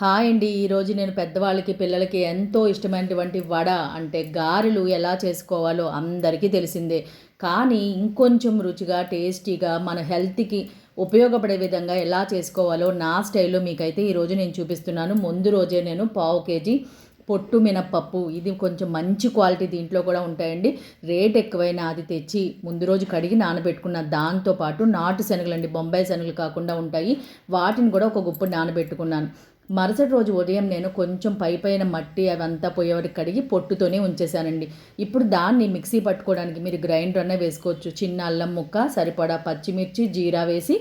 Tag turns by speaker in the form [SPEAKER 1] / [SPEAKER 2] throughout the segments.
[SPEAKER 1] Hi అండి. ఈరోజు నేను పెద్దవాళ్ళకి, పిల్లలకి ఎంతో ఇష్టమైనటువంటి వడ అంటే గారెలు ఎలా చేసుకోవాలో అందరికీ తెలిసిందే. కానీ ఇంకొంచెం రుచిగా, టేస్టీగా మన హెల్త్‌కి ఉపయోగపడే విధంగా ఎలా చేసుకోవాలో నా స్టైల్‌లో మీకైతే ఈరోజు నేను చూపిస్తున్నాను. ముందు రోజే నేను పావు కేజీ పొట్టు మినప్పప్పు, ఇది కొంచెం మంచి క్వాలిటీ దీంట్లో కూడా ఉంటాయండి. రేట్ ఎక్కువైనా అది తెచ్చి ముందు రోజు కడిగి నానబెట్టుకున్న. దాంతో పాటు నాటు శనగలండి, బొంబాయి శనగలు కాకుండా ఉంటాయి. వాటిని కూడా ఒక గుప్పుడు నానబెట్టుకున్నాను. మరుసటి రోజు ఉదయం నేను కొంచెం పైపైన మట్టి అవంతా పోయేవరకు కడిగి పొట్టుతోనే ఉంచేసానండి. ఇప్పుడు దాన్ని మిక్సీ పట్టుకోవడానికి మీరు గ్రైండర్ అనే వేసుకోవచ్చు. చిన్న అల్లం ముక్క, సరిపడా పచ్చిమిర్చి, జీరా వేసి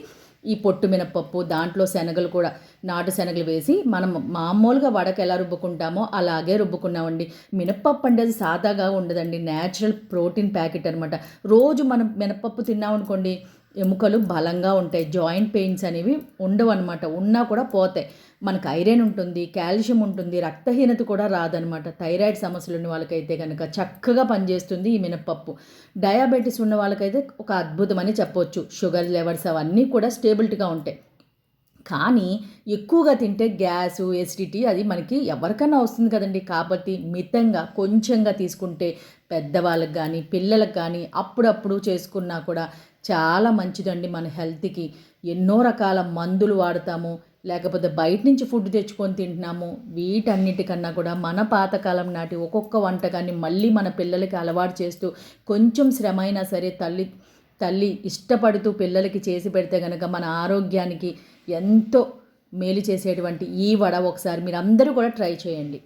[SPEAKER 1] ఈ పొట్టు మినపప్పు, దాంట్లో శనగలు కూడా నాటు శనగలు వేసి మనం మామూలుగా వడకు ఎలా రుబ్బుకుంటామో అలాగే రుబ్బుకున్నామండి. మినపప్పు అంటే అది సాదాగా ఉండదండి, న్యాచురల్ ప్రోటీన్ ప్యాకెట్ అనమాట. రోజు మనం మినపప్పు తిన్నామనుకోండి ఎముకలు బలంగా ఉంటాయి, జాయింట్ పెయిన్స్ అనేవి ఉండవన్నమాట. ఉన్నా కూడా పోతాయి. మనకు ఐరన్ ఉంటుంది, కాల్షియం ఉంటుంది, రక్తహీనత కూడా రాదనమాట. థైరాయిడ్ సమస్యలు ఉన్న వాళ్ళకైతే కనుక చక్కగా పనిచేస్తుంది ఈ మినపప్పు. డయాబెటీస్ ఉన్న వాళ్ళకైతే ఒక అద్భుతమని చెప్పొచ్చు. షుగర్ లెవెల్స్ అవన్నీ కూడా స్టేబిలిటీగా ఉంటాయి. కానీ ఎక్కువగా తింటే గ్యాసు, ఎసిడిటీ అది మనకి ఎవరికైనా వస్తుంది కదండి. కాబట్టి మితంగా కొంచెంగా తీసుకుంటే పెద్దవాళ్ళకి కానీ పిల్లలకు కానీ అప్పుడప్పుడు చేసుకున్నా కూడా చాలా మంచిదండి మన హెల్త్‌కి. ఎన్నో రకాల మందులు వాడతాము, లేకపోతే బయట నుంచి ఫుడ్ తెచ్చుకొని తింటున్నాము. వీటన్నిటికన్నా కూడా మన పాతకాలం నాటి ఒక్కొక్క వంటకాన్ని మళ్ళీ మన పిల్లలకి అలవాటు చేస్తూ కొంచెం శ్రమ అయినా సరే తల్లి తల్లి ఇష్టపడుతూ పిల్లలకి చేసి పెడితే గనక మన ఆరోగ్యానికి ఎంతో మేలు చేసేటువంటి ఈ వడ ఒకసారి మీరందరూ కూడా ట్రై చేయండి.